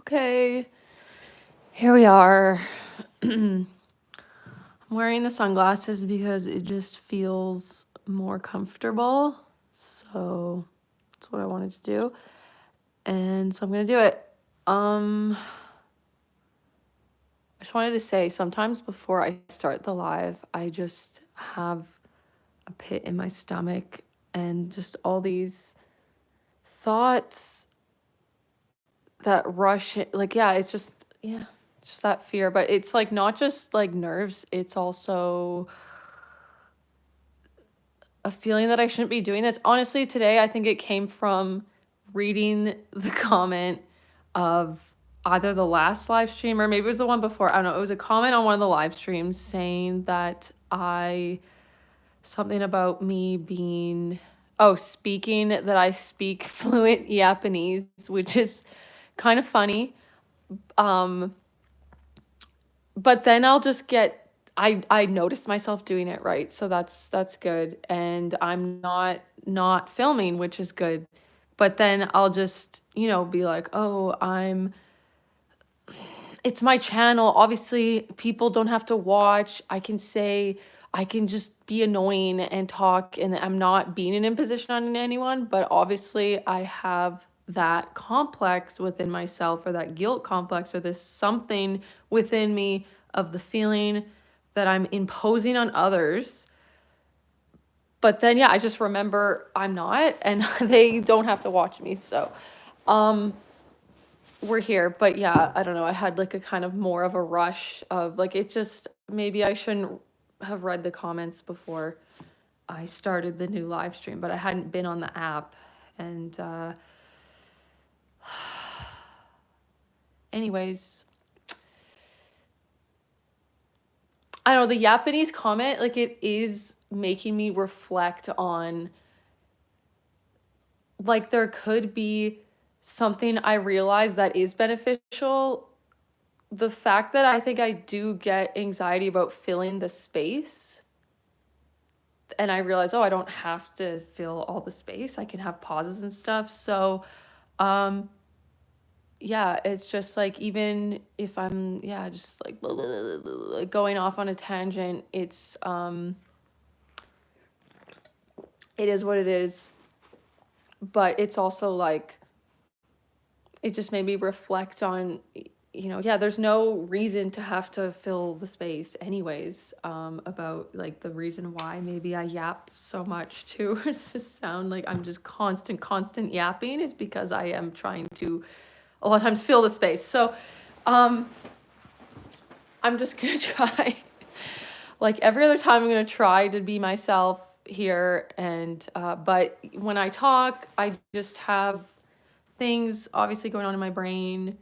Okay, here we are. I'm wearing the sunglasses because it just feels more comfortable. So that's what I wanted to do. And so I'm going to do it. I just wanted to say sometimes before I start the live, I just have a pit in my stomach and just all these thoughts that rush like it's just that fear, but it's like not just like nerves, it's also a feeling that I shouldn't be doing this. Honestly, today I think it came from reading the comment of either the last live stream or maybe it was the one before. I don't know. It was a comment on one of the live streams saying that something about me being, speaking, that I speak fluent Japanese, which is kind of funny. Um, but then I'll just get I notice myself doing it, right, so that's good, and I'm not filming, which is good, but then I'll just be like, oh, it's my channel, obviously people don't have to watch. I can just be annoying and talk, and I'm not being an imposition on anyone, but obviously I have that complex within myself, or that guilt complex, or this something within me of the feeling that I'm imposing on others. But then, yeah, I just remember I'm not, and they don't have to watch me. So, we're here. But yeah, I don't know. I had like a kind of more of a rush of like, it just, maybe I shouldn't have read the comments before I started the new live stream, but I hadn't been on the app. And, anyways, I don't know, the Japanese comment, like it is making me reflect on, like, there could be something I realize that is beneficial. The fact that I think I do get anxiety about filling the space, and I realize, oh, I don't have to fill all the space. I can have pauses and stuff. So, um, yeah, it's just like, even if I'm, yeah, just like, like going off on a tangent, it is what it is. But it's also like, it just made me reflect on, yeah, there's no reason to have to fill the space anyways, about like the reason why maybe I yap so much too. It's just sound like I'm just constant yapping, is because I am trying to a lot of times fill the space. So I'm just gonna try, like every other time, I'm gonna try to be myself here. And but when I talk, I just have things obviously going on in my brain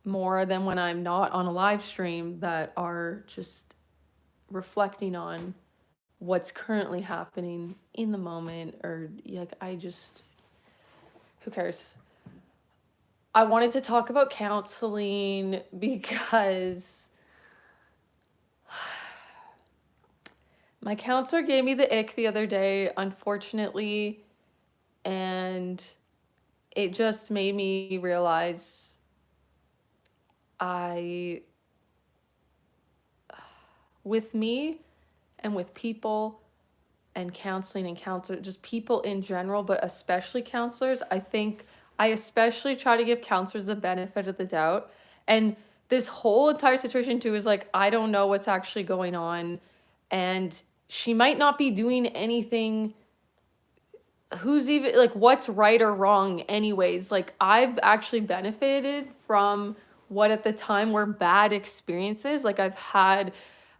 more than when I'm not on a live stream, that are just reflecting on what's currently happening in the moment. Or like, who cares? I wanted to talk about counseling because my counselor gave me the ick the other day, unfortunately, and it just made me realize with me and with people and counseling and counselors, just people in general, but especially counselors, I think I especially try to give counselors the benefit of the doubt. And this whole entire situation too is like, I don't know what's actually going on, and she might not be doing anything. Who's even like, what's right or wrong anyways? Like, I've actually benefited from what at the time were bad experiences. Like, I've had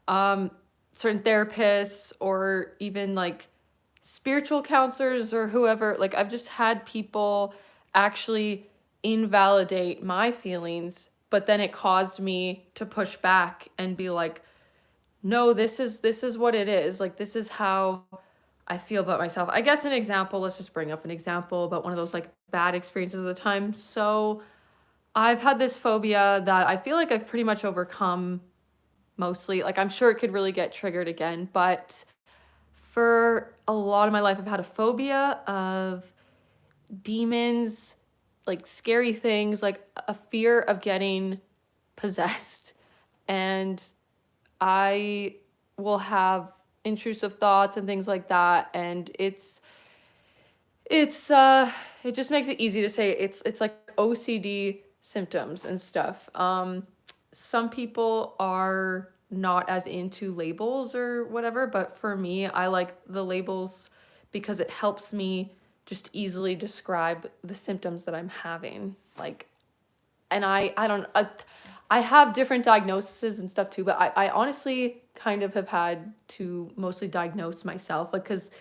certain therapists, or even like spiritual counselors or whoever. Like, I've just had people actually invalidate my feelings, but then it caused me to push back and be like, no, this is what it is. Like, this is how I feel about myself. I guess an example, let's just bring up an example about one of those like bad experiences of the time. So I've had this phobia that I feel like I've pretty much overcome mostly. Like, I'm sure it could really get triggered again, but for a lot of my life, I've had a phobia of demons like scary things, like a fear of getting possessed. And I will have intrusive thoughts and things like that. And it's it just makes it easy to say it's like OCD symptoms and stuff. Some people are not as into labels or whatever, but for me, I like the labels because it helps me just easily describe the symptoms that I'm having. Like, and I don't I have different diagnoses and stuff too, but I honestly kind of have had to mostly diagnose myself, like, because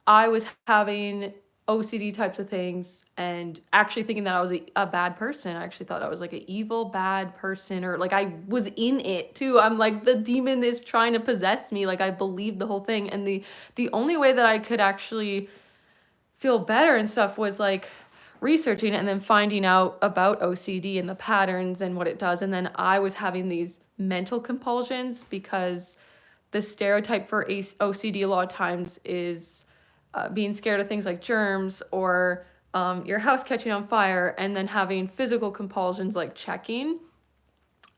I was having OCD types of things and actually thinking that I was a bad person. I actually thought I was like an evil, bad person, or like I was in it too. I'm like, the demon is trying to possess me. Like, I believed the whole thing. And the only way that I could actually feel better and stuff was like researching and then finding out about OCD and the patterns and what it does. And then I was having these mental compulsions because the stereotype for OCD a lot of times is being scared of things like germs or your house catching on fire, and then having physical compulsions like checking.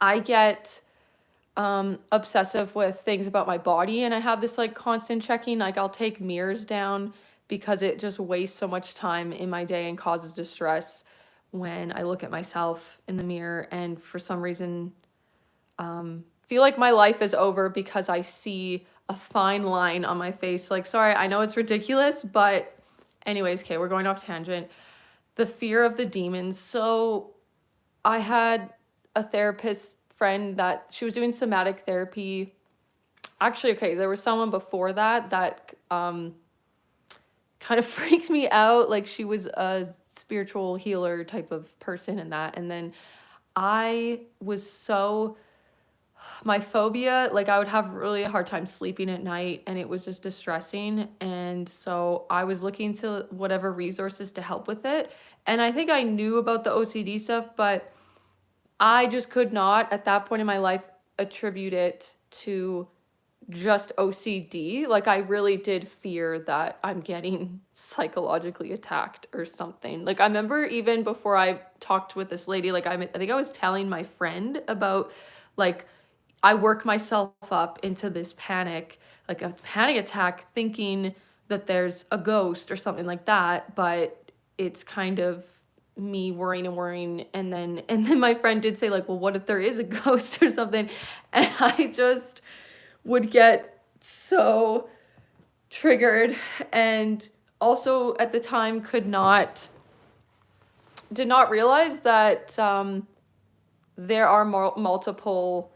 I get obsessive with things about my body, and I have this like constant checking. Like, I'll take mirrors down because it just wastes so much time in my day and causes distress when I look at myself in the mirror, and for some reason feel like my life is over because I see a fine line on my face. Like, sorry, I know it's ridiculous, but anyways, okay, we're going off tangent. The fear of the demons. So I had a therapist friend that she was doing somatic therapy. Actually, okay, there was someone before that kind of freaked me out. Like, she was a spiritual healer type of person and that. And then I was so my phobia, like, I would have really a hard time sleeping at night and it was just distressing. And so I was looking to whatever resources to help with it. And I think I knew about the OCD stuff, but I just could not at that point in my life attribute it to just OCD. Like, I really did fear that I'm getting psychologically attacked or something. Like, I remember even before I talked with this lady, like, I think I was telling my friend about, like, I work myself up into this panic, like a panic attack, thinking that there's a ghost or something like that, but it's kind of me worrying and worrying. And then my friend did say, like, well, what if there is a ghost or something? And I just would get so triggered, and also at the time did not realize that there are multiple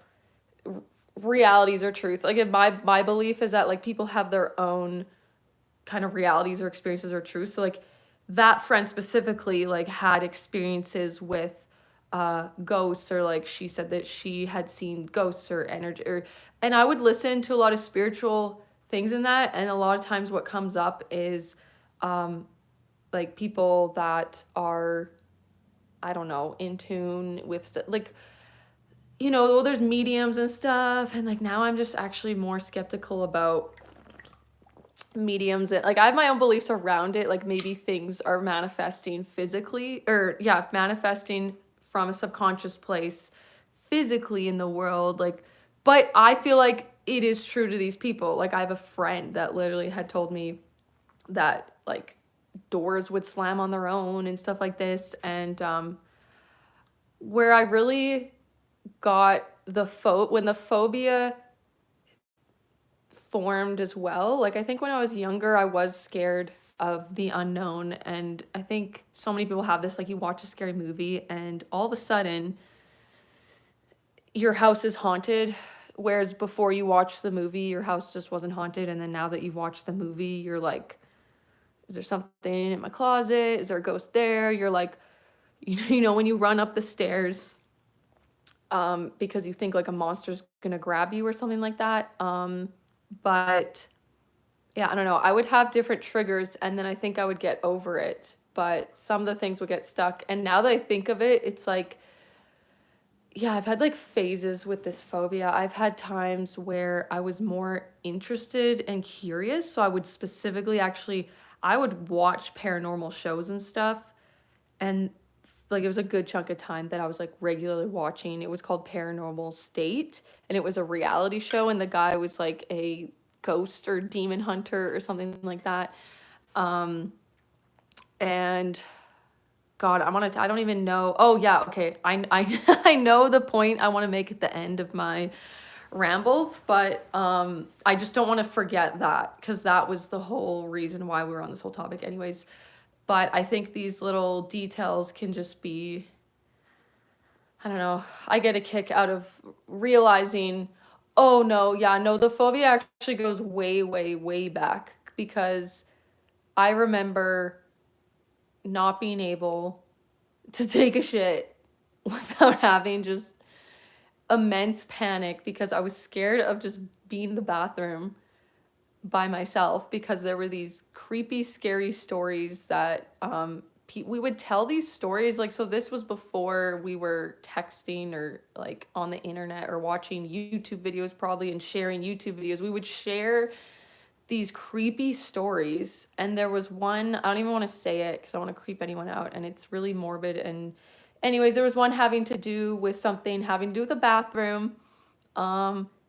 realities or truth. Like, in my belief is that, like, people have their own kind of realities or experiences or truth. So, like, that friend specifically, like, had experiences with ghosts, or like she said that she had seen ghosts or energy, or and I would listen to a lot of spiritual things in that, and a lot of times what comes up is like people that are, I don't know, in tune with like, well, there's mediums and stuff, and like now I'm just actually more skeptical about mediums. And like, I have my own beliefs around it, like maybe things are manifesting physically, or yeah, manifesting from a subconscious place physically in the world, like, but I feel like it is true to these people. Like, I have a friend that literally had told me that, like, doors would slam on their own and stuff like this. And where I really got when the phobia formed as well, like, I think when I was younger I was scared of the unknown, and I think so many people have this, like, you watch a scary movie and all of a sudden your house is haunted, whereas before you watched the movie your house just wasn't haunted, and then now that you've watched the movie you're like, is there something in my closet, is there a ghost there? You're like, when you run up the stairs because you think like a monster's gonna grab you or something like that. But yeah, I don't know. I would have different triggers and then I think I would get over it. But some of the things would get stuck. And now that I think of it, it's like, yeah, I've had like phases with this phobia. I've had times where I was more interested and curious. So I would specifically I would watch paranormal shows and stuff. And like it was a good chunk of time that I was like regularly watching. It was called Paranormal State, and it was a reality show, and the guy was like a ghost or demon hunter or something like that. Um, and God, I don't even know. Oh yeah, okay. I know the point I want to make at the end of my rambles, but I just don't want to forget that because that was the whole reason why we were on this whole topic anyways. But I think these little details can just be, I don't know, I get a kick out of realizing, oh no, yeah, no, the phobia actually goes way, way, way back because I remember not being able to take a shit without having just immense panic because I was scared of just being in the bathroom by myself because there were these creepy, scary stories that we would tell these stories. Like, so this was before we were texting or like on the internet or watching YouTube videos, probably, and sharing YouTube videos. We would share these creepy stories. And there was one, I don't even want to say it because I want to creep anyone out. And it's really morbid. And, anyways, there was one having to do with something having to do with a bathroom.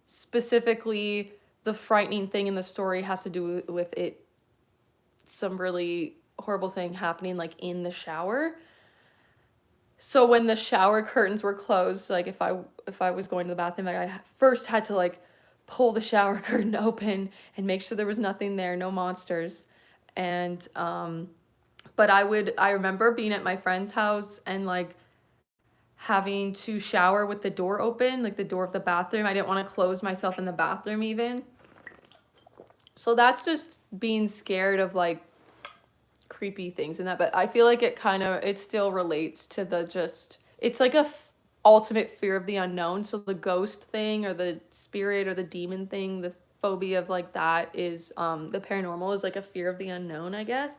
Specifically, the frightening thing in the story has to do with it, some really horrible thing happening like in the shower. So when the shower curtains were closed, like if I was going to the bathroom, like I first had to like pull the shower curtain open and make sure there was nothing there, no monsters. And but I remember being at my friend's house and like having to shower with the door open, like the door of the bathroom. I didn't want to close myself in the bathroom even. So that's just being scared of like creepy things and that, but I feel like it still relates to the just, it's like ultimate fear of the unknown. So the ghost thing or the spirit or the demon thing, the phobia of like that is the paranormal is like a fear of the unknown, I guess.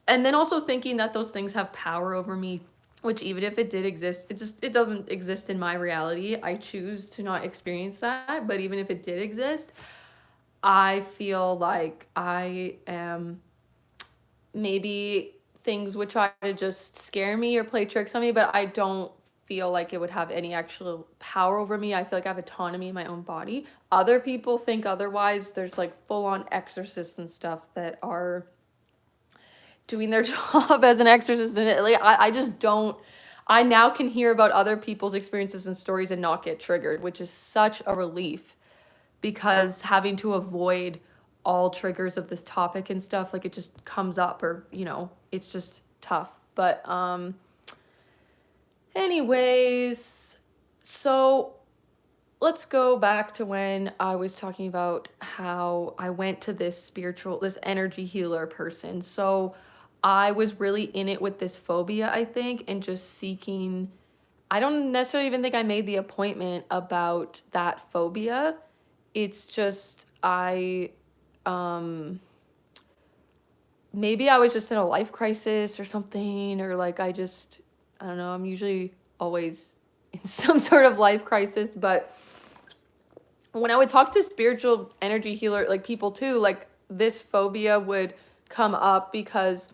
And then also thinking that those things have power over me, which even if it did exist, it doesn't exist in my reality. I choose to not experience that, but even if it did exist, I feel like I am, maybe things would try to just scare me or play tricks on me, but I don't feel like it would have any actual power over me. I feel like I have autonomy in my own body. Other people think otherwise. There's like full on exorcists and stuff that are doing their job as an exorcist. And like, I just don't. I now can hear about other people's experiences and stories and not get triggered, which is such a relief because having to avoid all triggers of this topic and stuff, like it just comes up or, it's just tough. But anyways, so let's go back to when I was talking about how I went to this energy healer person. So I was really in it with this phobia, I think, and just seeking, I don't necessarily even think I made the appointment about that phobia. It's just maybe I was just in a life crisis or something, or like I don't know, I'm usually always in some sort of life crisis, but when I would talk to spiritual energy healer, like people too, like this phobia would come up because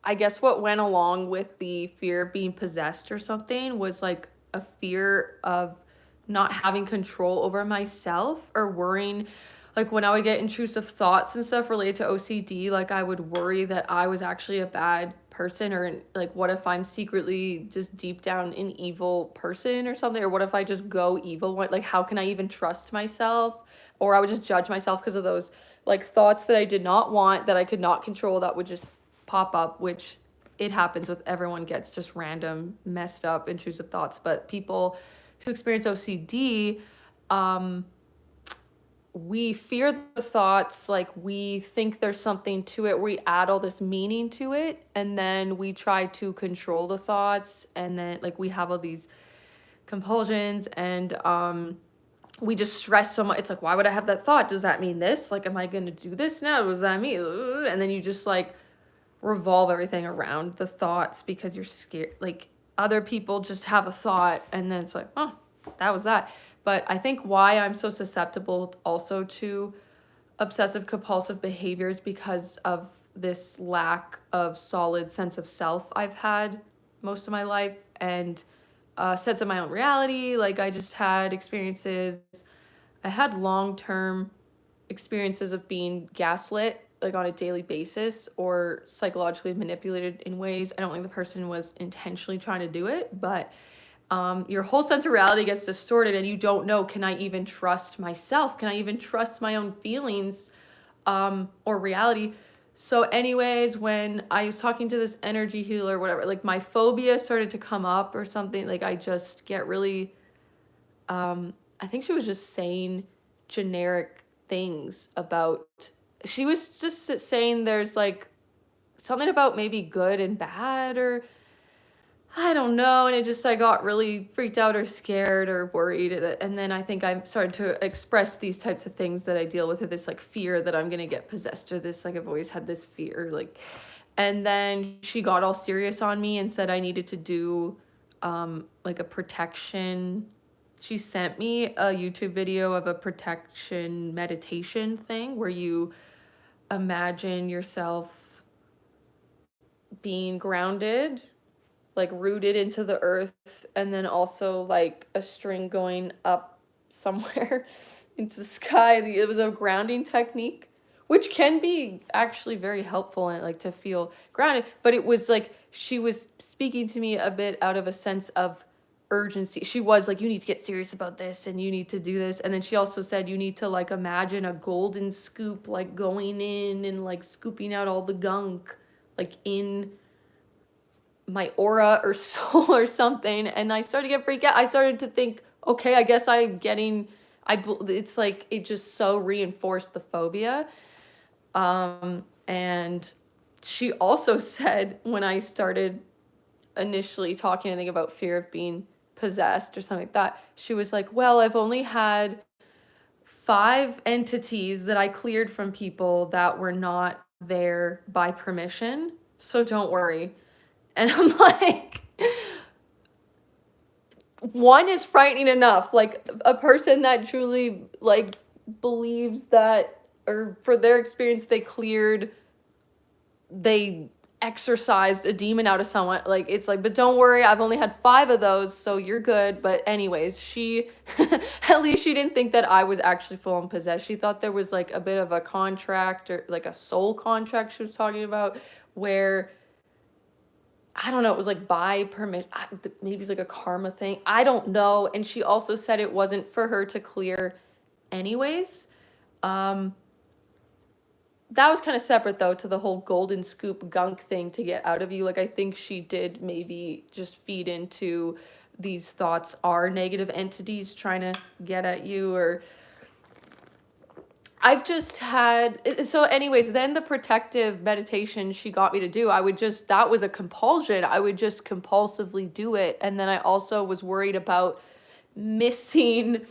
I guess what went along with the fear of being possessed or something was like a fear of not having control over myself or worrying. Like when I would get intrusive thoughts and stuff related to OCD, like I would worry that I was actually a bad person, or like what if I'm secretly just deep down an evil person or something, or what if I just go evil? What, like how can I even trust myself? Or I would just judge myself because of those like thoughts that I did not want, that I could not control, that would just pop up, which it happens with everyone, gets just random messed up intrusive thoughts. But people who experience OCD, we fear the thoughts, like we think there's something to it, we add all this meaning to it, and then we try to control the thoughts, and then like we have all these compulsions, and we just stress so much. It's like, why would I have that thought? Does that mean this? Like, am I gonna do this now? What does that mean? And then you just like revolve everything around the thoughts because you're scared. Like other people just have a thought and then it's like, oh, that was that. But I think why I'm so susceptible also to obsessive compulsive behaviors because of this lack of solid sense of self I've had most of my life, and sense of my own reality. Like I just had experiences. I had long-term experiences of being gaslit like on a daily basis or psychologically manipulated in ways. I don't think the person was intentionally trying to do it, but your whole sense of reality gets distorted and you don't know, can I even trust myself? Can I even trust my own feelings or reality? So anyways, when I was talking to this energy healer or whatever, like my phobia started to come up or something, like I just get really I think she was just saying generic things about, she was just saying there's like something about maybe good and bad, or I don't know, and it just, I got really freaked out or scared or worried, and then I think I started to express these types of things that I deal with, this like fear that I'm gonna get possessed, or this, like I've always had this fear, like, and then she got all serious on me and said I needed to do like a protection. She sent me a YouTube video of a protection meditation thing where you imagine yourself being grounded, like rooted into the earth, and then also like a string going up somewhere into the sky. It was a grounding technique, which can be actually very helpful and like to feel grounded. But it was like she was speaking to me a bit out of a sense of urgency. She was like, you need to get serious about this and you need to do this. And then she also said you need to like imagine a golden scoop like going in and like scooping out all the gunk like in my aura or soul or something. And I started to get freaked out. I started to think, okay, I guess I'm getting, it's like it just so reinforced the phobia. And she also said when I started initially talking, I think, about fear of being possessed or something like that, she was like, well, I've only had 5 entities that I cleared from people that were not there by permission, so don't worry. And I'm like, one is frightening enough, like a person that truly like believes that, or for their experience they exorcised a demon out of someone, like it's like, but don't worry, I've only had 5 of those, so you're good. But anyways, she at least she didn't think that I was actually full on possessed. She thought there was like a bit of a contract, or like a soul contract she was talking about, where I don't know, it was like by permission, maybe it's like a karma thing, I don't know. And she also said it wasn't for her to clear anyways. That was kind of separate though to the whole golden scoop gunk thing to get out of you. Like I think she did maybe just feed into these thoughts are negative entities trying to get at you, or I've just had, so anyways, then the protective meditation she got me to do, I would just, that was a compulsion. I would just compulsively do it. And then I also was worried about missing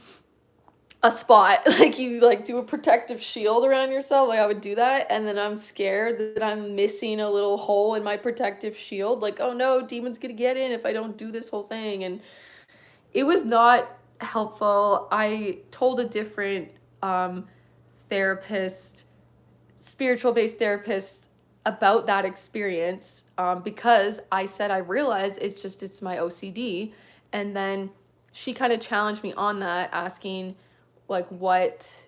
a spot. Like you like do a protective shield around yourself. Like I would do that. And then I'm scared that I'm missing a little hole in my protective shield. Like, oh no, demon's gonna get in if I don't do this whole thing. And it was not helpful. I told a different therapist, spiritual based therapist, about that experience because I said I realized it's my OCD. And then she kind of challenged me on that, asking like what's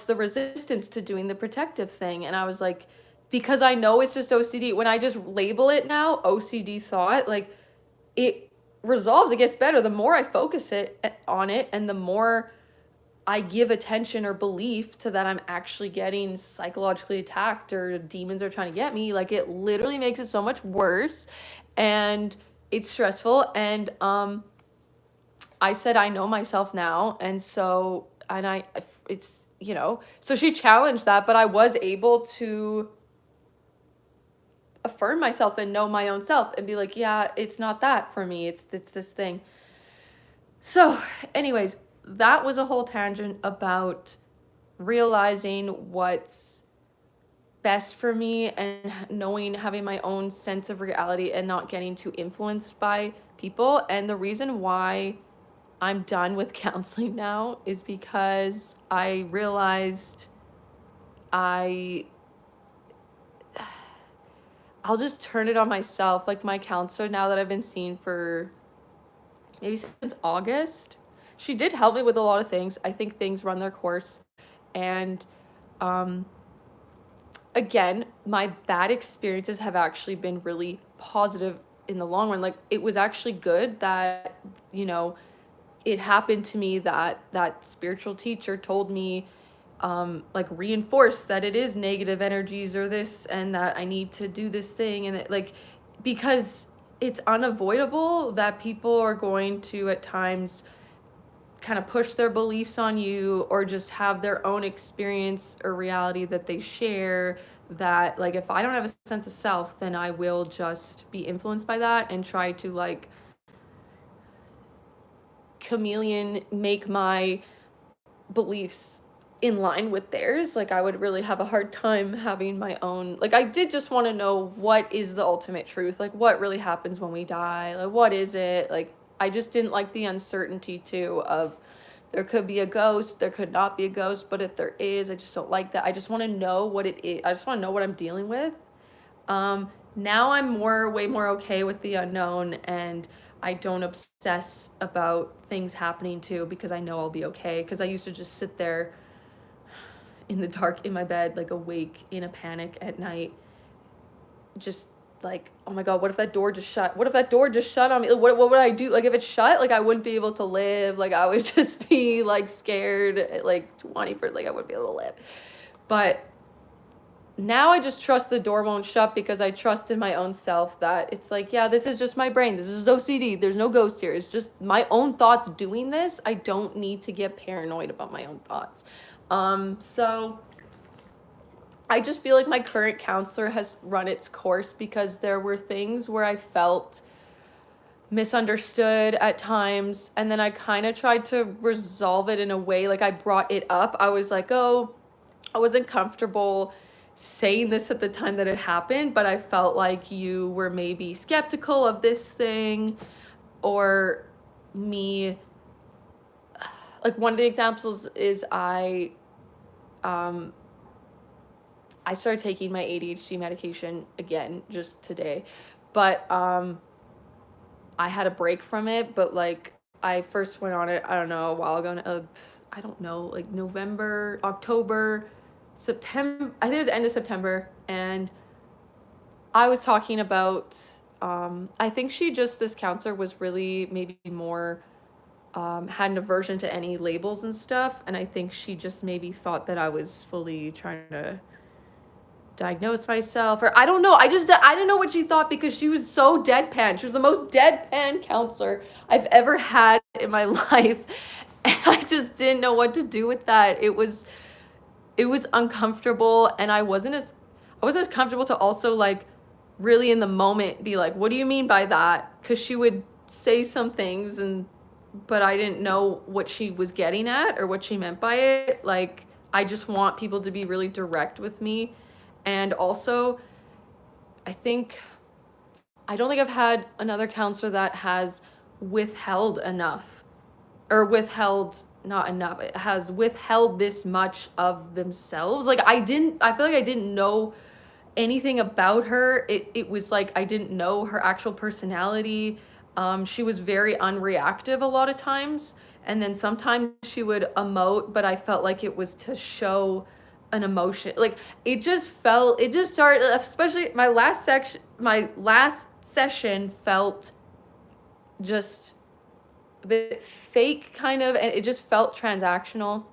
the resistance to doing the protective thing. And I was like, because I know it's just OCD. When I just label it now OCD thought, like it resolves, it gets better the more I focus on it, and the more I give attention or belief to that I'm actually getting psychologically attacked or demons are trying to get me. Like it literally makes it so much worse, and it's stressful. And I said I know myself now, and so it's, you know, so she challenged that, but I was able to affirm myself and know my own self and be like, yeah, it's not that for me, it's this thing. So anyways, that was a whole tangent about realizing what's best for me and knowing, having my own sense of reality and not getting too influenced by people. And the reason why I'm done with counseling now is because I realized I I'll just turn it on myself. Like my counselor, now that I've been seeing for maybe since August, she did help me with a lot of things. I think things run their course. And um, again, my bad experiences have actually been really positive in the long run. Like it was actually good that, you know, it happened to me that that spiritual teacher told me, like reinforced that it is negative energies or this, and that I need to do this thing, and it, like, because it's unavoidable that people are going to at times kind of push their beliefs on you or just have their own experience or reality that they share, that like if I don't have a sense of self, then I will just be influenced by that and try to like chameleon make my beliefs in line with theirs. Like I would really have a hard time having my own, like I did just want to know what is the ultimate truth, like what really happens when we die, like what is it, like I just didn't like the uncertainty too of there could be a ghost, there could not be a ghost, but if there is, I just don't like that. I just want to know what it is. I just want to know what I'm dealing with. Now I'm way more okay with the unknown, and I don't obsess about things happening too because I know I'll be okay. Because I used to just sit there in the dark in my bed, like awake in a panic at night, just like, oh my God, what if that door just shut? What if that door just shut on me? Like, what would I do? Like if it shut, like I wouldn't be able to live. Like I would just be like scared, like 20%, like I wouldn't be able to live. But now I just trust the door won't shut because I trust in my own self that it's like, yeah, this is just my brain. This is OCD. There's no ghost here. It's just my own thoughts doing this. I don't need to get paranoid about my own thoughts. So I just feel like my current counselor has run its course because there were things where I felt misunderstood at times, and then I kind of tried to resolve it in a way, like I brought it up. I was like, oh, I wasn't comfortable saying this at the time that it happened, but I felt like you were maybe skeptical of this thing, or me, like one of the examples is I started taking my ADHD medication again just today, but I had a break from it, but like I first went on it, I don't know, a while ago, I don't know, like November, October, September, I think it was the end of September, and I was talking about, I think this counselor was really maybe more, had an aversion to any labels and stuff, and I think she just maybe thought that I was fully trying to diagnose myself, or I don't know. I didn't know what she thought because she was so deadpan. She was the most deadpan counselor I've ever had in my life. And I just didn't know what to do with that. It was uncomfortable, and I wasn't as comfortable to also like really in the moment be like, what do you mean by that? Because she would say some things, but I didn't know what she was getting at or what she meant by it. Like I just want people to be really direct with me. And also, I don't think I've had another counselor that has withheld enough, or withheld not enough. It has withheld this much of themselves. Like I feel like I didn't know anything about her. It was like I didn't know her actual personality. She was very unreactive a lot of times, and then sometimes she would emote, but I felt like it was to show an emotion. Like it just started, especially my last session felt just a bit fake kind of, and it just felt transactional.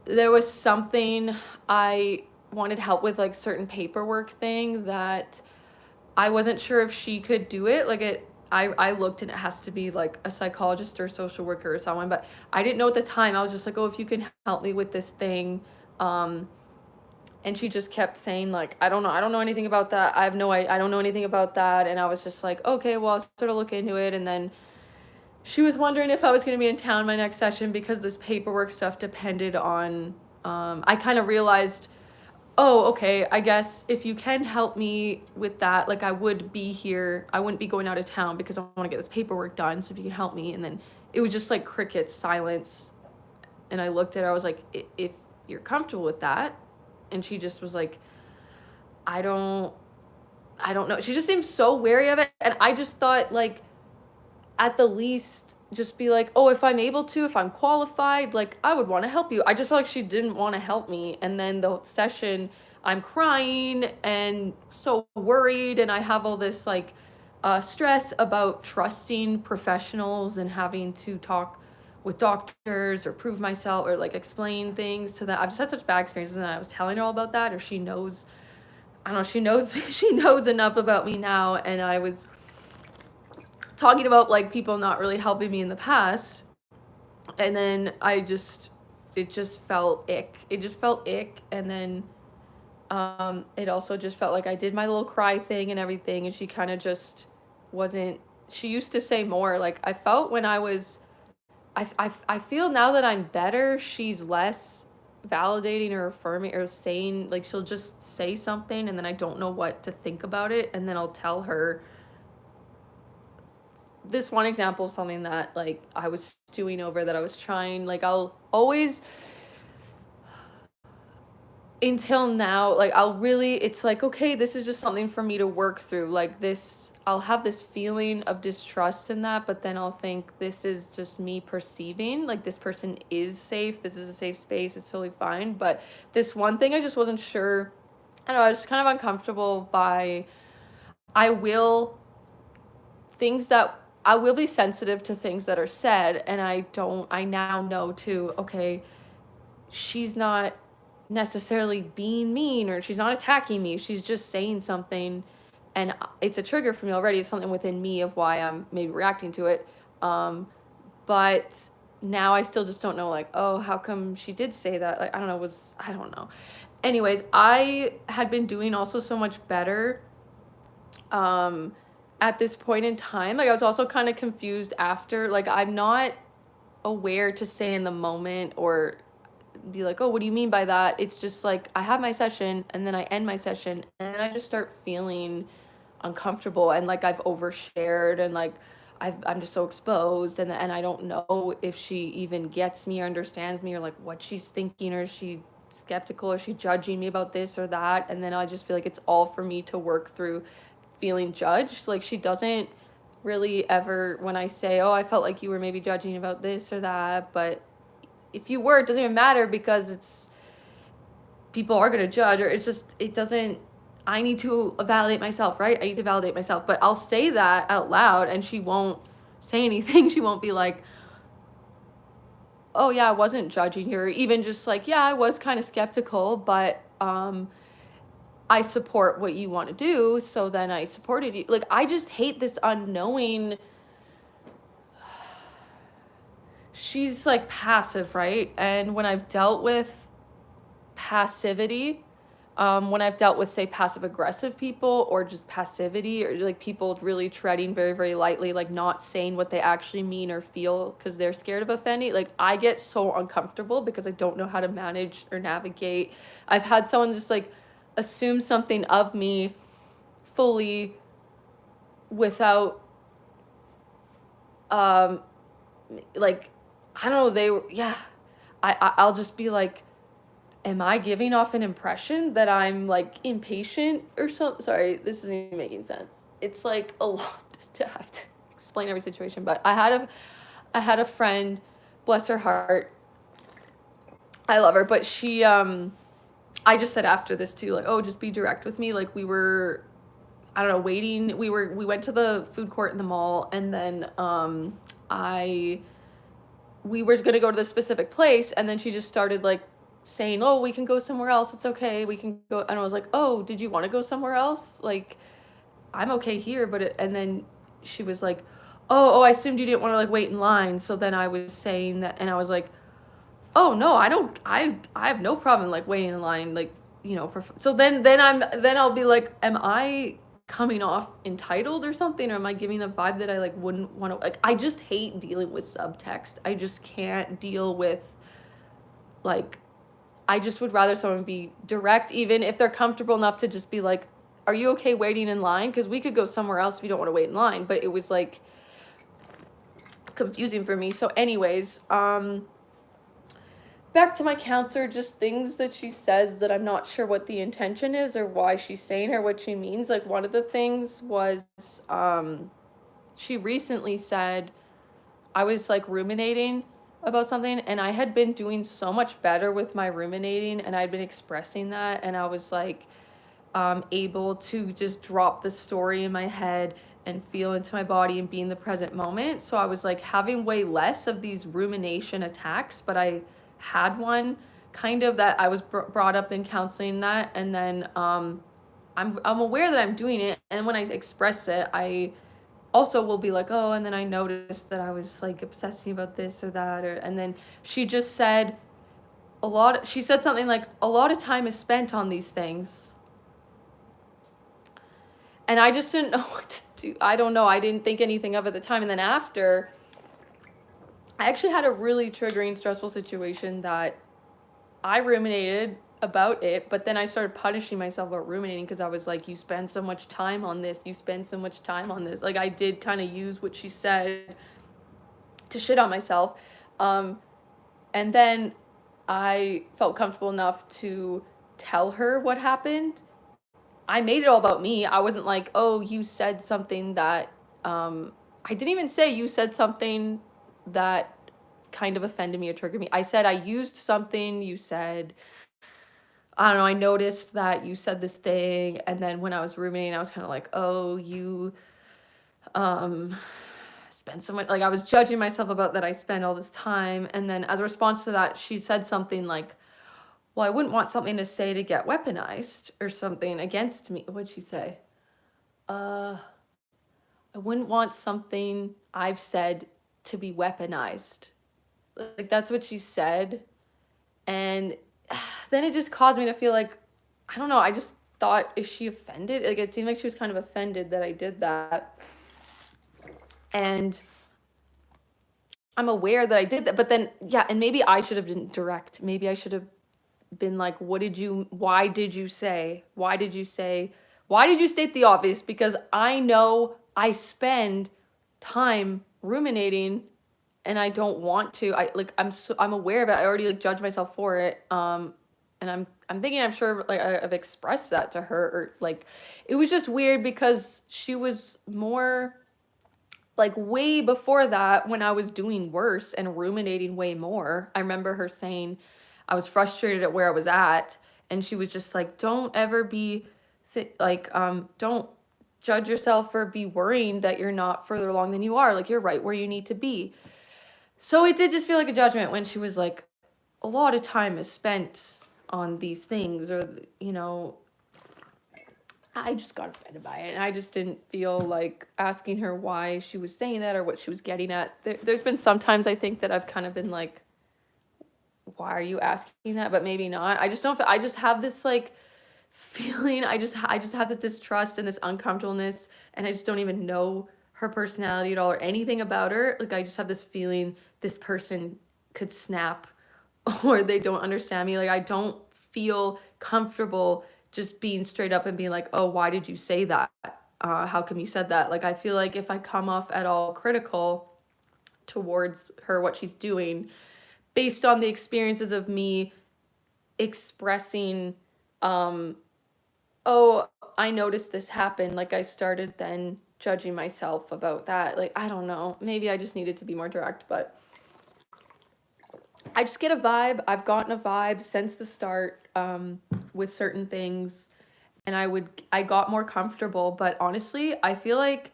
There was something I wanted help with, like certain paperwork thing that I wasn't sure if she could do it. Like I looked, and it has to be like a psychologist or social worker or someone, but I didn't know at the time. I was just like, oh, if you can help me with this thing. And she just kept saying like, I don't know anything about that. I don't know anything about that. And I was just like, okay, well, I'll sort of look into it. And then she was wondering if I was going to be in town my next session because this paperwork stuff depended on, I kind of realized, oh, okay, I guess if you can help me with that, like I would be here. I wouldn't be going out of town because I want to get this paperwork done. So if you can help me. And then it was just like crickets, silence. And I looked at her, I was like, if you're comfortable with that. And she just was like, I don't I don't know. She just seems so wary of it, and I just thought, like, at the least, just be like, "Oh, if I'm able to, if I'm qualified, like, I would wanna help you." I just felt like she didn't wanna help me, and then the session, I'm crying and so worried, and I have all this, like, stress about trusting professionals and having to talk with doctors or prove myself or, like, explain things to them. I've just had such bad experiences, and I was telling her all about that, or she knows, I don't know, she knows she knows enough about me now, and I was talking about, like, people not really helping me in the past, and then it just felt ick. It just felt ick, and then, it also just felt like I did my little cry thing and everything, and she kinda just wasn't she used to say more, like, I felt when I was I feel now that I'm better, she's less validating or affirming or saying, like, she'll just say something, and then I don't know what to think about it, and then I'll tell her. This one example is something that, like, I was stewing over, that I was trying, like, I'll always, until now, like, I'll really, it's like, okay, this is just something for me to work through. Like, this, I'll have this feeling of distrust in that, but then I'll think this is just me perceiving, like, this person is safe, this is a safe space, it's totally fine. But this one thing I just wasn't sure. I don't know, I was just kind of uncomfortable by, I will things that I will be sensitive to things that are said, and I now know too, okay, she's not necessarily being mean, or she's not attacking me. She's just saying something, and it's a trigger for me already. It's something within me of why I'm maybe reacting to it. But now I still just don't know, like, oh, how come she did say that? Like, I don't know. Anyways, I had been doing also so much better um at this point in time. Like, I was also kind of confused after, like, I'm not aware to say in the moment or be like, oh, what do you mean by that? It's just like I have my session, and then I end my session, and then I just start feeling uncomfortable, and like I've overshared, and like I'm just so exposed, and I don't know if she even gets me or understands me, or like what she's thinking, or is she skeptical, or is she judging me about this or that. And then I just feel like it's all for me to work through feeling judged. Like, she doesn't really ever, when I say, oh, I felt like you were maybe judging about this or that, but if you were, it doesn't even matter, because it's, people are going to judge, or it's just, it doesn't, I need to validate myself, right? I need to validate myself. But I'll say that out loud, and she won't say anything. She won't be like, oh yeah, I wasn't judging you, or even just like, yeah, I was kind of skeptical, but I support what you want to do, so then I supported you. Like, I just hate this unknowing. She's like passive, right? And when I've dealt with passivity, when I've dealt with, say, passive aggressive people, or just passivity, or like people really treading very, very lightly, like not saying what they actually mean or feel because they're scared of offending, like, I get so uncomfortable because I don't know how to manage or navigate. I've had someone just like assume something of me fully without, um, like, I don't know, yeah, I'll just be like, am I giving off an impression that I'm like impatient or something? Sorry, this isn't even making sense. It's like a lot to have to explain every situation. But I had a friend, bless her heart, I love her, but she I just said after this too, like, oh, just be direct with me. Like, we were, I don't know, waiting. We went to the food court in the mall, and then I we were gonna go to this specific place, and then she just started like saying, "Oh, we can go somewhere else. It's okay. We can go." And I was like, "Oh, did you want to go somewhere else? Like, I'm okay here." And then she was like, "Oh, I assumed you didn't want to like wait in line." So then I was saying that, and I was like, "Oh no, I don't. I have no problem like waiting in line, like, for." So then I'll be like, "Am I coming off entitled or something, or am I giving a vibe that I like wouldn't want to?" Like, I just hate dealing with subtext. I just can't deal with, like, I just would rather someone be direct, even if they're comfortable enough to just be like, are you okay waiting in line? Because we could go somewhere else if you don't want to wait in line. But it was like confusing for me. So anyways, back to my counselor, just things that she says that I'm not sure what the intention is or why she's saying or what she means. Like one of the things was she recently said I was like ruminating about something, and I had been doing so much better with my ruminating, and I'd been expressing that, and I was like able to just drop the story in my head and feel into my body and be in the present moment. So I was like having way less of these rumination attacks, but I had one kind of that I was brought up in counseling that, and then I'm aware that I'm doing it, and when I express it, I also will be like, oh, and then I noticed that I was like obsessing about this or that, or and then she just said she said something like a lot of time is spent on these things, and I just didn't know what to do. I don't know. I didn't think anything of it at the time. And then after, I actually had a really triggering, stressful situation that I ruminated about it, but then I started punishing myself about ruminating because I was like, you spend so much time on this. You spend so much time on this. Like, I did kind of use what she said to shit on myself. And then I felt comfortable enough to tell her what happened. I made it all about me. I wasn't like, oh, you said something that, I didn't even say you said something that kind of offended me or triggered me. I said I used something you said. I don't know. I noticed that you said this thing, and then when I was ruminating, I was kind of like, oh, you um spend so much. Like I was judging myself about that I spend all this time, and then as a response to that, she said something like, well, I wouldn't want something to say to get weaponized or something against me. What'd she say? Uh, I wouldn't want something I've said to be weaponized. Like that's what she said. And then it just caused me to feel like, I don't know, I just thought, is she offended? Like it seemed like she was kind of offended that I did that. And I'm aware that I did that, but then, yeah, and maybe I should have been direct. Maybe I should have been like, why did you say, why did you state the obvious? Because I know I spend time ruminating and I don't want to. I'm aware of it. I already like judge myself for it. And I'm thinking, I'm sure like I've expressed that to her, or like it was just weird because she was more like way before that when I was doing worse and ruminating way more. I remember her saying I was frustrated at where I was at, and she was just like, don't ever be don't judge yourself or be worrying that you're not further along than you are. Like you're right where you need to be. So it did just feel like a judgment when she was like, a lot of time is spent on these things, or I just got offended by it, and I just didn't feel like asking her why she was saying that or what she was getting at. There's been some times I think that I've kind of been like, why are you asking that? But maybe not. I just don't. I just have this like feeling. I just have this distrust and this uncomfortableness, and I just don't even know her personality at all or anything about her. Like I just have this feeling this person could snap, or they don't understand me. Like I don't feel comfortable just being straight up and being like, oh, why did you say that? How come you said that? Like I feel like if I come off at all critical towards her, what she's doing, based on the experiences of me expressing, oh, I noticed this happen, like I started then judging myself about that. Like I don't know, maybe I just needed to be more direct, but I just get a vibe. I've gotten a vibe since the start, with certain things, and I got more comfortable. But honestly, I feel like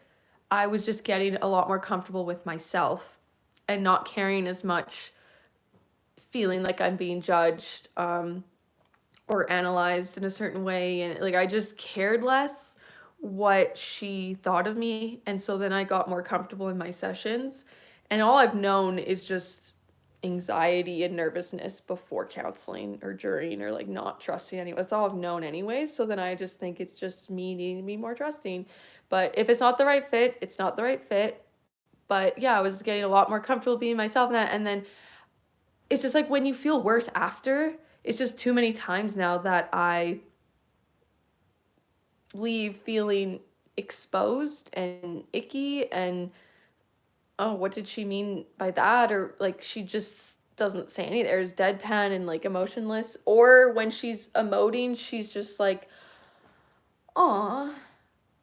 I was just getting a lot more comfortable with myself and not carrying as much feeling like I'm being judged, or analyzed in a certain way, and like I just cared less what she thought of me, and so then I got more comfortable in my sessions, and all I've known is just anxiety and nervousness before counseling or during, or like not trusting anyone. That's all I've known anyways, so then I just think it's just me needing to be more trusting. But if it's not the right fit, it's not the right fit. But yeah, I was getting a lot more comfortable being myself in that, and then it's just like when you feel worse after, it's just too many times now that I leave feeling exposed and icky, and oh, what did she mean by that? Or like she just doesn't say anything. There's deadpan and like emotionless. Or when she's emoting, she's just like, "Aw."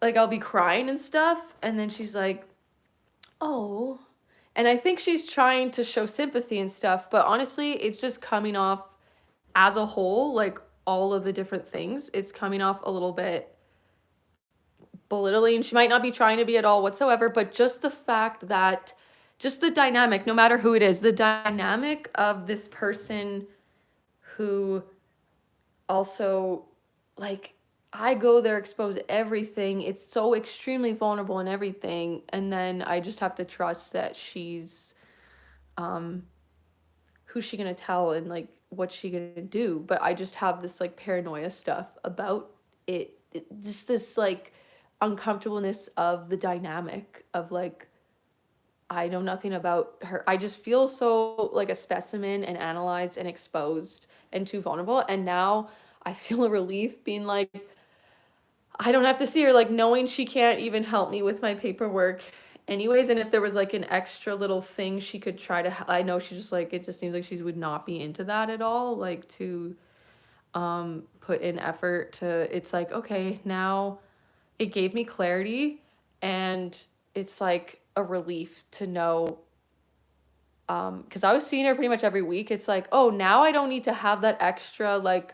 Like I'll be crying and stuff, and then she's like, "Oh." And I think she's trying to show sympathy and stuff, but honestly, it's just coming off as a whole, like all of the different things, it's coming off a little bit belittling. She might not be trying to be at all whatsoever, but just the fact that, just the dynamic, no matter who it is, the dynamic of this person who also, like, I go there exposed to everything. It's so extremely vulnerable and everything. And then I just have to trust that she's, who's she gonna tell and like what's she gonna do? But I just have this like paranoia stuff about it, just this like uncomfortableness of the dynamic of like, I know nothing about her. I just feel so like a specimen and analyzed and exposed and too vulnerable. And now I feel a relief being like, I don't have to see her, like knowing she can't even help me with my paperwork anyways. And if there was like an extra little thing she could try to, I know she's just like, it just seems like she would not be into that at all. Like to put in effort to, it's like, okay, now it gave me clarity, and it's like a relief to know, because I was seeing her pretty much every week. It's like, oh, now I don't need to have that extra like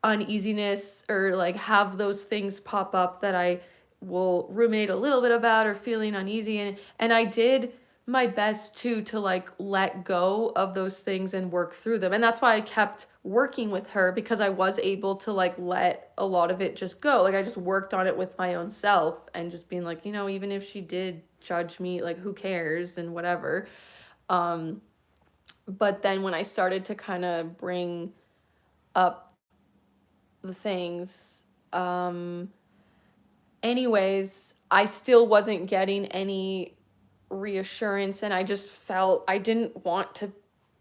uneasiness or like have those things pop up that I will ruminate a little bit about or feeling uneasy. And I did my best too to like let go of those things and work through them. And that's why I kept working with her, because I was able to like let a lot of it just go. Like I just worked on it with my own self and just being like, even if she did judge me, like who cares and whatever. But then when I started to kind of bring up the things, anyways, I still wasn't getting any reassurance, and I just felt I didn't want to,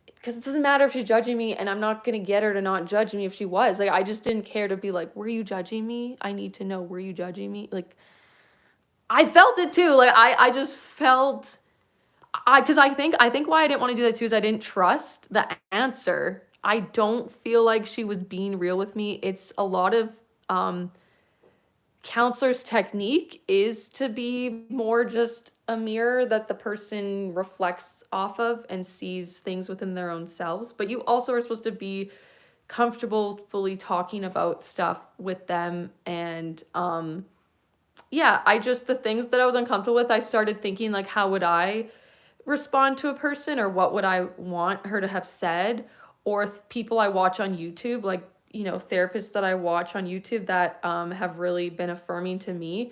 because it doesn't matter if she's judging me, and I'm not gonna get her to not judge me if she was. Like I just didn't care to be like, were you judging me? I need to know, were you judging me? Like I felt it too. Like I just felt, because I think why I didn't want to do that too is I didn't trust the answer. I don't feel like she was being real with me. It's a lot of counselor's technique is to be more just a mirror that the person reflects off of and sees things within their own selves. But you also are supposed to be comfortable fully talking about stuff with them. And yeah, the things that I was uncomfortable with, I started thinking like, how would I respond to a person, or what would I want her to have said, or people I watch on YouTube, like therapists that I watch on YouTube that have really been affirming to me.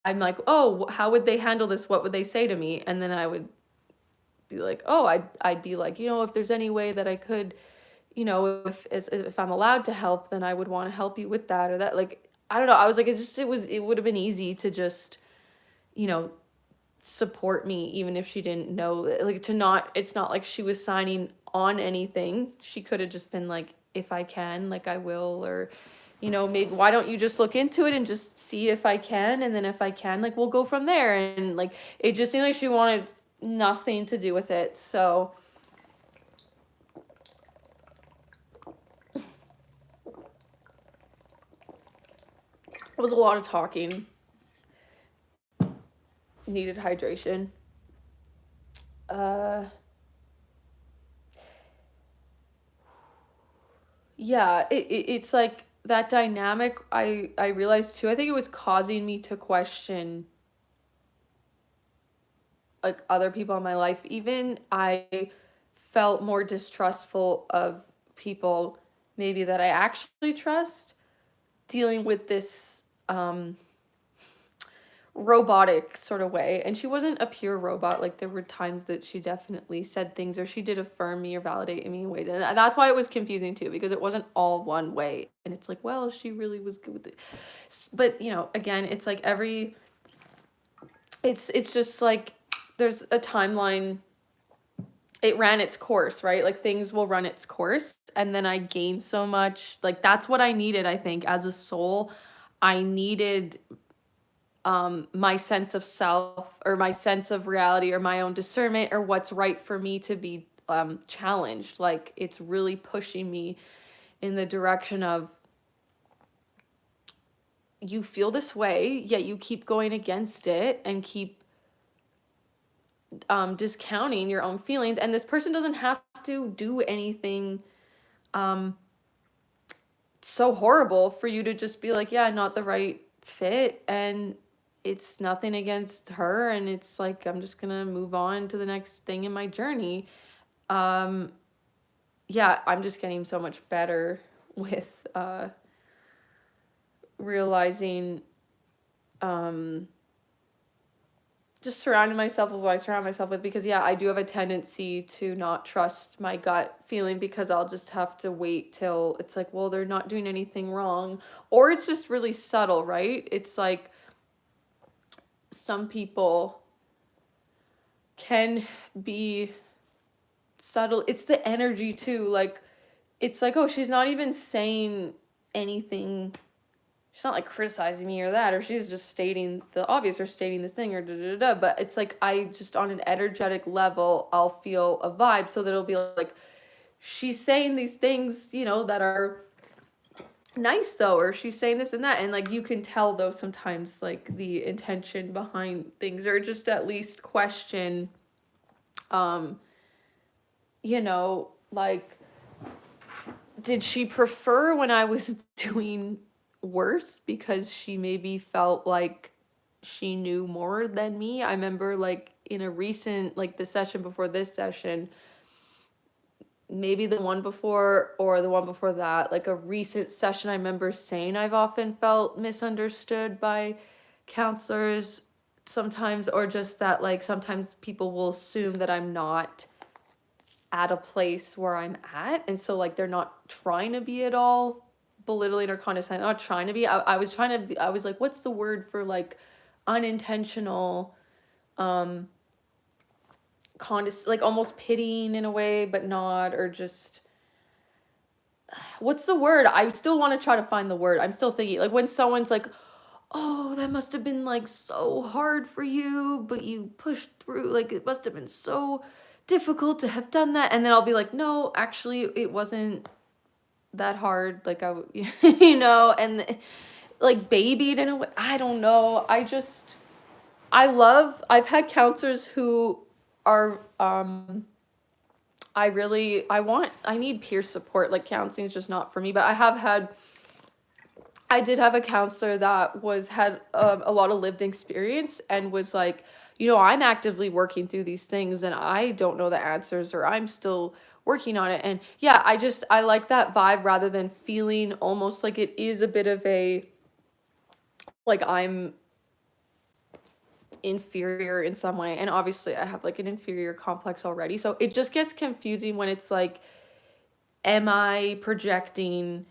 I'm like, oh, how would they handle this? What would they say to me? And then I would be like, oh, I'd be like, if there's any way that I could, if I'm allowed to help, then I would want to help you with that or that. Like, I don't know. I was like, it would have been easy to just, you know, support me even if she didn't know, like to not, it's not like she was signing on anything. She could have just been like, if I can, like I will, or maybe why don't you just look into it and just see if I can, and then if I can, like we'll go from there. And like it just seemed like she wanted nothing to do with it. So it was a lot of talking. Needed hydration. Yeah, it's like that dynamic. I realized too. I think it was causing me to question like other people in my life. Even I felt more distrustful of people maybe that I actually trust, dealing with this robotic sort of way. And she wasn't a pure robot. Like there were times that she definitely said things, or she did affirm me or validate me in ways, and that's why it was confusing too, because it wasn't all one way. And it's like, well, she really was good with it. But again, it's like it's just like there's a timeline. It ran its course, right? Like things will run its course, and then I gained so much. Like that's what I needed, I think, as a soul. I needed my sense of self, or my sense of reality, or my own discernment, or what's right for me to be challenged. Like it's really pushing me in the direction of, you feel this way, yet you keep going against it and keep discounting your own feelings. And this person doesn't have to do anything um, so horrible for you to just be like, yeah, not the right fit. And it's nothing against her. And it's like, I'm just going to move on to the next thing in my journey. Um, yeah, I'm just getting so much better with realizing, um, just surrounding myself with what I surround myself with, because yeah, I do have a tendency to not trust my gut feeling, because I'll just have to wait till it's like, well, they're not doing anything wrong, or it's just really subtle, right? It's like some people can be subtle. It's the energy too. Like it's like, oh, she's not even saying anything, she's not like criticizing me or that, or she's just stating the obvious or stating this thing or da da da. But it's like, I just on an energetic level, I'll feel a vibe, so that it'll be like, she's saying these things, that are nice though, or she's saying this and that. And like, you can tell though sometimes like the intention behind things, or just at least question, um, like, did she prefer when I was doing worse because she maybe felt like she knew more than me? I remember like in a recent, like the session before this session, maybe the one before or the one before that, like a recent session, I remember saying I've often felt misunderstood by counselors sometimes, or just that like sometimes people will assume that I'm not at a place where I'm at. And so like they're not trying to be at all belittling or condescending. They're not trying to be. I was trying to be, I was like, what's the word for like unintentional, um like almost pitying in a way, but not, or just, what's the word? I still want to try to find the word. I'm still thinking like when someone's like, oh, that must have been like so hard for you, but you pushed through, like it must have been so difficult to have done that. And then I'll be like, no, actually it wasn't that hard. Like and like babied in a way. I don't know. I've had counselors who are, I need peer support. Like counseling is just not for me, but I did have a counselor that had a lot of lived experience and was like, I'm actively working through these things and I don't know the answers, or I'm still working on it. And yeah, I like that vibe, rather than feeling almost like it is a bit of a, like I'm inferior in some way. And obviously I have like an inferior complex already. So it just gets confusing when it's like, am I projecting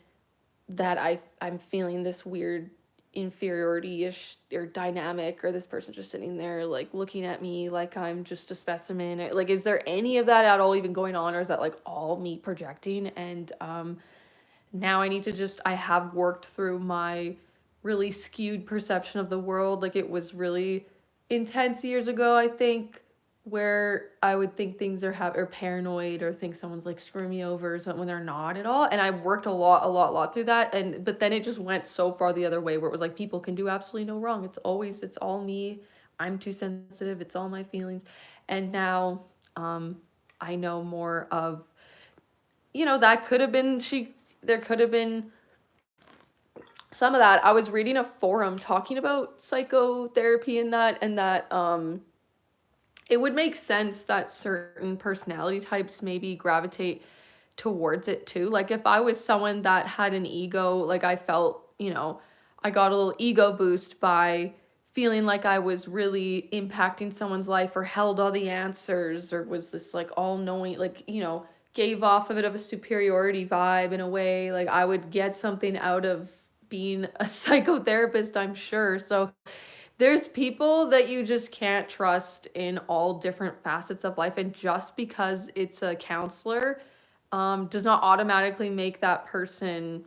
that I'm feeling this weird inferiority-ish or dynamic, or this person just sitting there like looking at me like I'm just a specimen? Like, is there any of that at all even going on, or is that like all me projecting? And now I have worked through my really skewed perception of the world. Like it was really intense years ago, I think, where I would think things or paranoid, or think someone's like screwing me over or something when they're not at all. And I've worked a lot through that. But then it just went so far the other way, where it was like, people can do absolutely no wrong. It's all me. I'm too sensitive. It's all my feelings. And now, I know more of, that could have been, there could have been some of that. I was reading a forum talking about psychotherapy and that it would make sense that certain personality types maybe gravitate towards it too. Like if I was someone that had an ego, like I felt, I got a little ego boost by feeling like I was really impacting someone's life, or held all the answers, or was this like all knowing, like, gave off a bit of a superiority vibe in a way. Like I would get something out of being a psychotherapist, I'm sure. So there's people that you just can't trust in all different facets of life. And just because it's a counselor, does not automatically make that person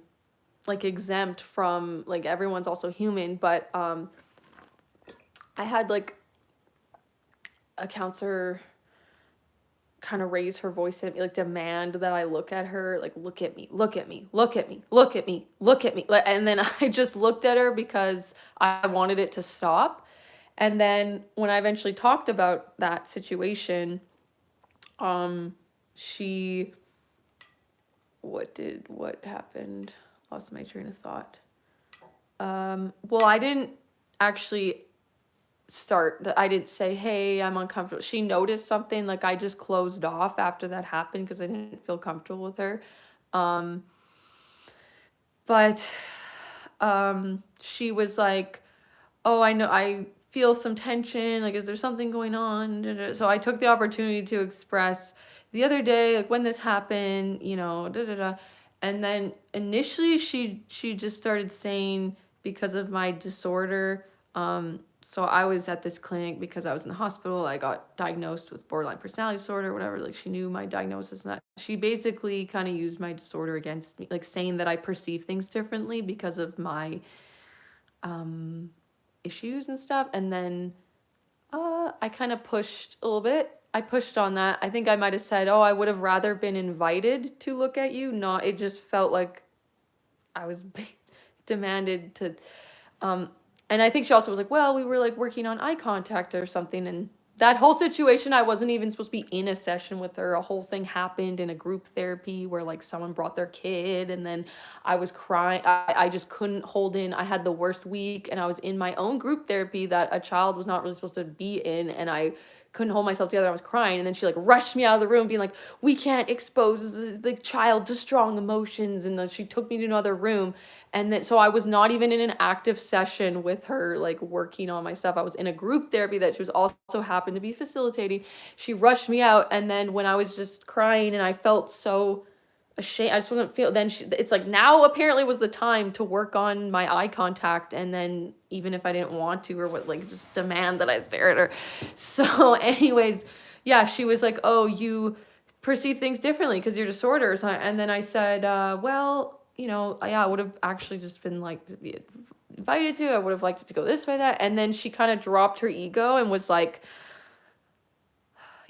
like exempt from, like, everyone's also human. But I had like a counselor kind of raise her voice at me, like demand that I look at her, like, look at me, look at me, look at me, look at me, look at me. And then I just looked at her because I wanted it to stop. And then when I eventually talked about that situation, she, what happened? Lost my train of thought. Well, I didn't actually I didn't say, hey, I'm uncomfortable. She noticed something, like I just closed off after that happened because I didn't feel comfortable with her. Um, but she was like, oh, I know, I feel some tension. Like, is there something going on? So I took the opportunity to express the other day, like when this happened, da da da. And then initially she just started saying because of my disorder. So I was at this clinic because I was in the hospital. I got diagnosed with borderline personality disorder, whatever. Like she knew my diagnosis and that. She basically kind of used my disorder against me, like saying that I perceive things differently because of my issues and stuff. And then I kind of pushed a little bit. I pushed on that. I think I might have said, oh, I would have rather been invited to look at you. Not, it just felt like I was demanded to. And I think she also was like, well, we were like working on eye contact or something. And that whole situation, I wasn't even supposed to be in a session with her. A whole thing happened in a group therapy where like someone brought their kid and then I was crying. I just couldn't hold in. I had the worst week and I was in my own group therapy that a child was not really supposed to be in. And I couldn't hold myself together. I was crying. And then she like rushed me out of the room being like, we can't expose the child to strong emotions. And then she took me to another room. And then, so I was not even in an active session with her, like working on my stuff. I was in a group therapy that she was also happened to be facilitating. She rushed me out. And then when I was just crying and I felt so ashamed, I just wasn't feel, then it's like now apparently was the time to work on my eye contact. And then even if I didn't want to or what, like just demand that I stare at her. So anyways, yeah, she was like, oh, you perceive things differently because you're disorders. And then I said, well, yeah, I would have actually just been like to be invited to. I would have liked it to go this way, that. And then she kind of dropped her ego and was like,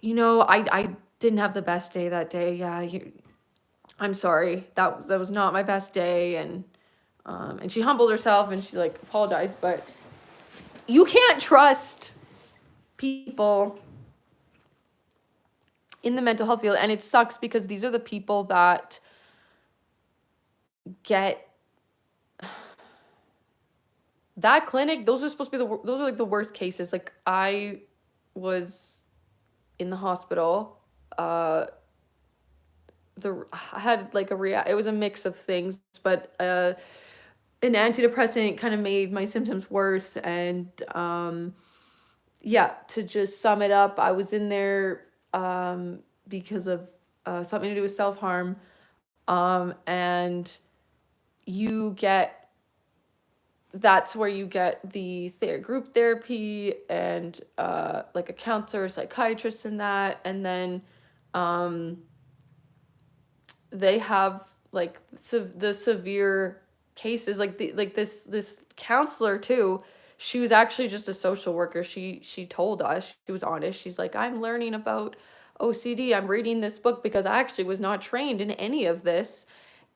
I didn't have the best day that day. Yeah, I'm sorry. That was not my best day. And she humbled herself and she like apologized. But you can't trust people in the mental health field, and it sucks because these are the people that get that clinic. Those are supposed to be those are like the worst cases. Like I was in the hospital. I had like it was a mix of things, but an antidepressant kind of made my symptoms worse. And yeah, to just sum it up, I was in there because of something to do with self-harm. And that's where you get the group therapy and like a counselor, psychiatrist in that. And then they have like the severe cases, like this counselor too. She was actually just a social worker. She told us, she was honest. She's like, I'm learning about OCD. I'm reading this book because I actually was not trained in any of this.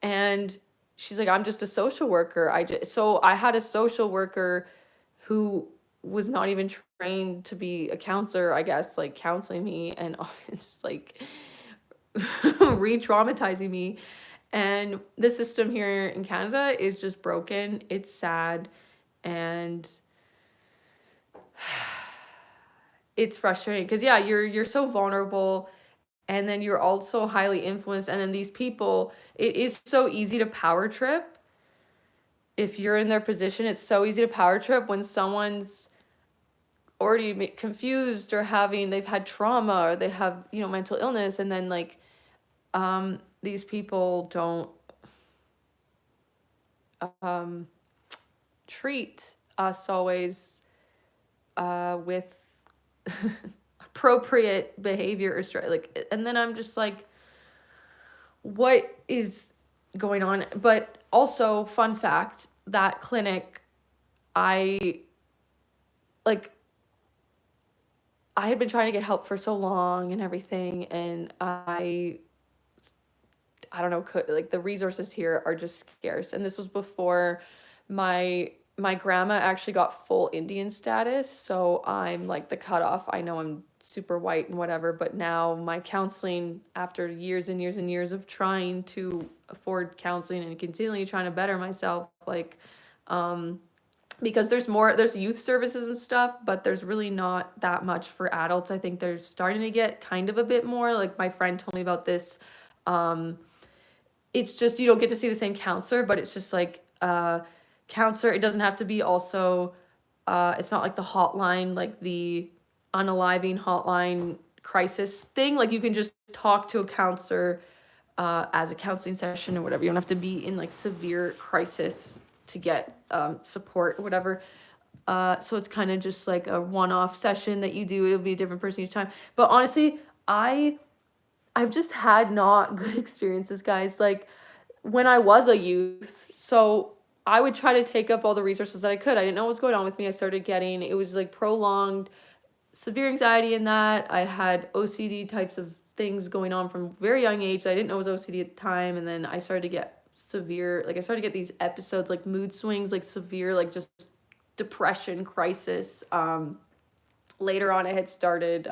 And she's like, I'm just a social worker. So I had a social worker who was not even trained to be a counselor, I guess, like counseling me. And it's just like re-traumatizing me. And the system here in Canada is just broken. It's sad. And it's frustrating because yeah, you're so vulnerable, and then you're also highly influenced. And then these people, it is so easy to power trip. If you're in their position, it's so easy to power trip when someone's already confused or they've had trauma or they have, mental illness. And then like, these people don't treat us always with appropriate behavior or like, and then I'm just like, what is going on? But also, fun fact, that clinic, I like I had been trying to get help for so long and everything, and I don't know, like the resources here are just scarce. And this was before my grandma actually got full Indian status, so I'm like the cutoff. I know I'm super white and whatever, but now my counseling, after years and years and years of trying to afford counseling and continually trying to better myself, like um because there's youth services and stuff, but there's really not that much for adults. I think they're starting to get kind of a bit more. Like my friend told me about this. um it's just you don't get to see the same counselor, but it's just like counselor. It doesn't have to be also it's not like the hotline, like the unaliving hotline crisis thing. Like you can just talk to a counselor as a counseling session or whatever. You don't have to be in like severe crisis to get support or whatever. So it's kind of just like a one-off session that you do. It'll be a different person each time. But honestly, I've just had not good experiences, guys. Like when I was a youth, so I would try to take up all the resources that I could. I didn't know what was going on with me. I started getting, it was like prolonged severe anxiety in that. I had OCD types of things going on from a very young age. I didn't know it was OCD at the time. And then I started to get severe, like I started to get these episodes, like mood swings, like severe, like just depression, crisis. Later on, I had started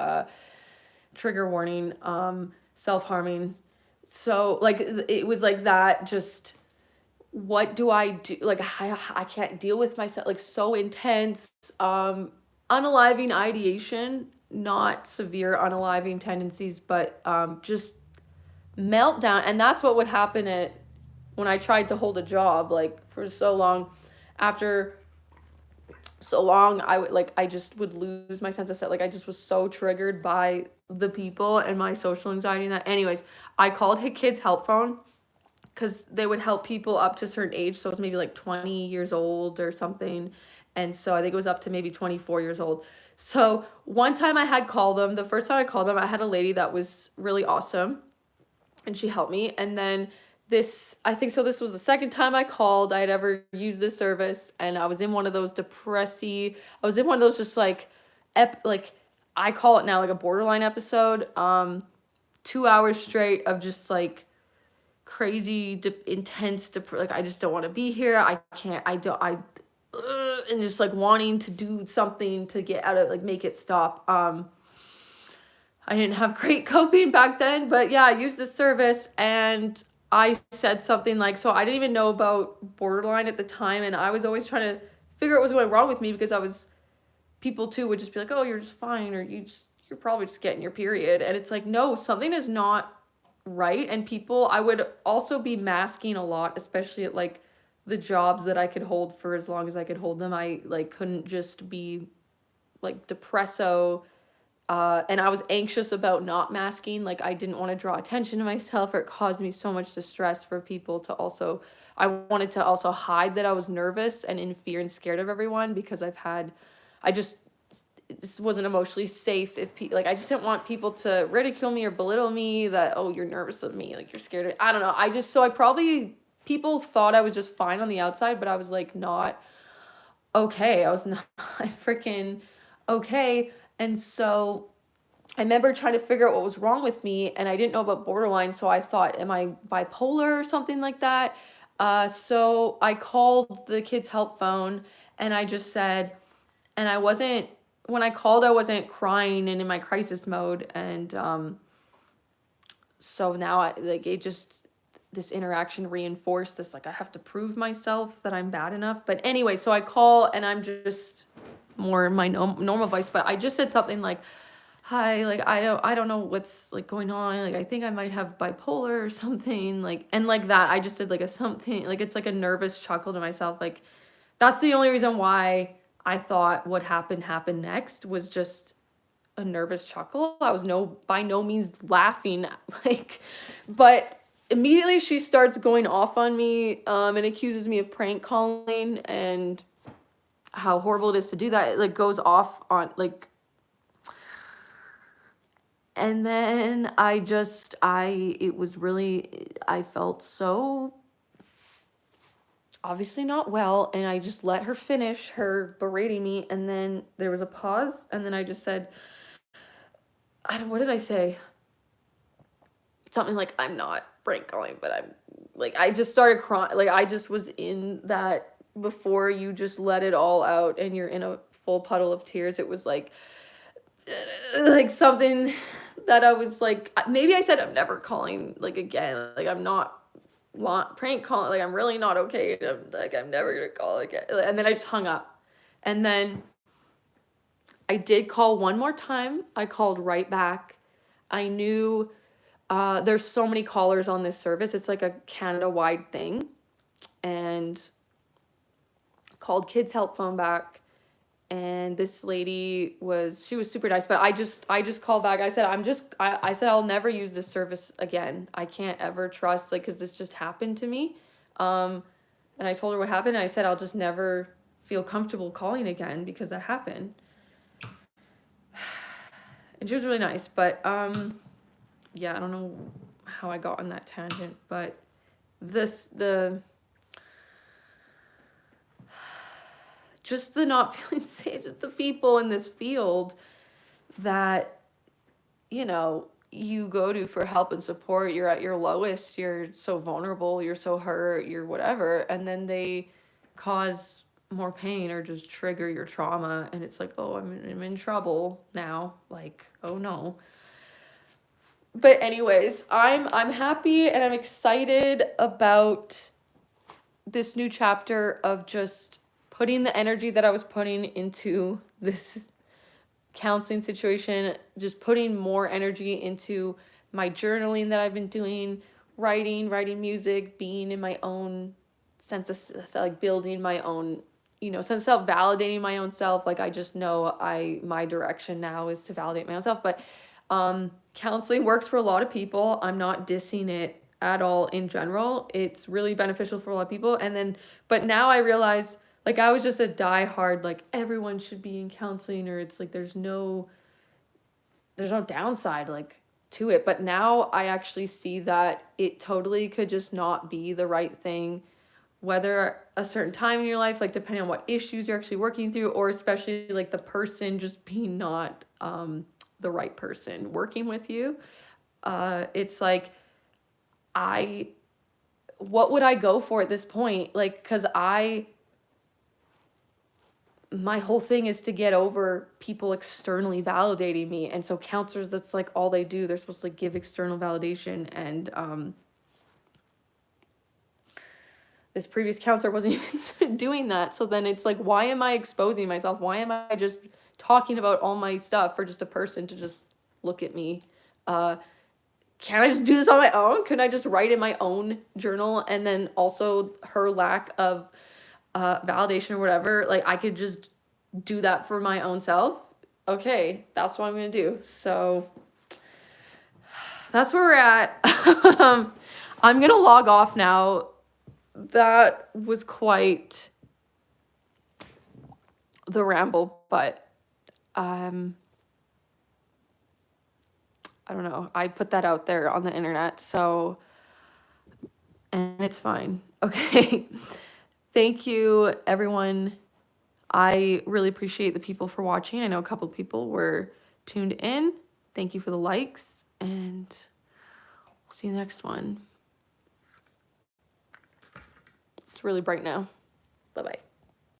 trigger warning, self-harming. So like it was like that, just what do I do? Like I can't deal with myself, like so intense. Unaliving ideation, not severe unaliving tendencies, but just meltdown. And that's what would happen at when I tried to hold a job, like for so long. After so long, I just would lose my sense of self. Like I just was so triggered by the people and my social anxiety and that. Anyways, I called Hit Kids Help Phone because they would help people up to a certain age. So it was maybe like 20 years old or something. And so I think it was up to maybe 24 years old. So one time I had called them, the first time I called them, I had a lady that was really awesome and she helped me. And then I think so this was the second time I called I had ever used this service, and I was in one of those I was in one of those just like like I call it now like a borderline episode. 2 hours straight of just like crazy intense like I just don't want to be here. I can't I don't I and just like wanting to do something to get out of, like, make it stop. I didn't have great coping back then, but yeah, I used this service and I said something like, so I didn't even know about borderline at the time, and I was always trying to figure out what was going wrong with me because people too would just be like, oh, you're just fine, or you're probably just getting your period. And it's like, no, something is not right. And I would also be masking a lot, especially at like the jobs that I could hold for as long as I could hold them. I like couldn't just be like depresso. And I was anxious about not masking. Like I didn't want to draw attention to myself, or it caused me so much distress for people to also, I wanted to also hide that I was nervous and in fear and scared of everyone because I just, this wasn't emotionally safe if like I just didn't want people to ridicule me or belittle me, that, oh, you're nervous of me, like you're scared of, I don't know. So I probably, people thought I was just fine on the outside, but I was like not okay. I was not freaking okay. And so I remember trying to figure out what was wrong with me, and I didn't know about borderline, so I thought, am I bipolar or something like that? So I called the kids' help phone, and I just said, and I wasn't, when I called, I wasn't crying and in my crisis mode, and so now this interaction reinforced this, like I have to prove myself that I'm bad enough. But anyway, so I call and I'm just more in my normal voice, but I just said something like, hi, like I don't know what's like going on, like I think I might have bipolar or something, like, and like that I just did like a something, like it's like a nervous chuckle to myself. Like that's the only reason why I thought what happened next was just a nervous chuckle. I was by no means laughing, like, but immediately she starts going off on me, and accuses me of prank calling and how horrible it is to do that. It like goes off on like, and then it was really, I felt so obviously not well, and I just let her finish her berating me, and then there was a pause, and then I just said, what did I say? Something like, I'm not prank calling, but I'm like, I just started crying. Like, I just was in that, before you just let it all out and you're in a full puddle of tears. It was like something that I was like, maybe I said I'm never calling like again. Like, I'm not prank calling. Like, I'm really not okay. I'm never gonna call again. And then I just hung up. And then I did call one more time. I called right back. I knew there's so many callers on this service. It's like a Canada-wide thing. And called Kids Help Phone back. And this lady she was super nice, but I just called back. I said, I said, I'll never use this service again. I can't ever trust, like, cause this just happened to me. And I told her what happened. And I said, I'll just never feel comfortable calling again because that happened. And she was really nice, but, yeah, I don't know how I got on that tangent, but just the not feeling safe, just the people in this field that, you know, you go to for help and support. You're at your lowest, you're so vulnerable, you're so hurt, you're whatever, and then they cause more pain or just trigger your trauma, and it's like, oh, I'm in trouble now, like, oh no. But anyways, I'm happy and I'm excited about this new chapter of just putting the energy that I was putting into this counseling situation, just putting more energy into my journaling that I've been doing, writing music, being in my own sense of, like, building my own, sense of self, validating my own self. Like, I just know my direction now is to validate my own self. But counseling works for a lot of people. I'm not dissing it at all in general. It's really beneficial for a lot of people. But now I realize, like, I was just a diehard, like, everyone should be in counseling, or it's like there's no downside, like, to it. But now I actually see that it totally could just not be the right thing, whether a certain time in your life, like, depending on what issues you're actually working through, or especially, like, the person just being not the right person working with you. It's like, what would I go for at this point? Like, because my whole thing is to get over people externally validating me. And so counselors, that's like all they do. They're supposed to, like, give external validation. And this previous counselor wasn't even doing that. So then it's like, why am I exposing myself? Why am I just talking about all my stuff for just a person to just look at me? Can't I just do this on my own? Couldn't I just write in my own journal? And then also her lack of validation or whatever, like, I could just do that for my own self. Okay, that's what I'm gonna do. So that's where we're at. I'm gonna log off now. That was quite the ramble, but I don't know. I put that out there on the internet, so, and it's fine. Okay. Thank you, everyone. I really appreciate the people for watching. I know a couple of people were tuned in. Thank you for the likes, and we'll see you next one. It's really bright now. Bye-bye.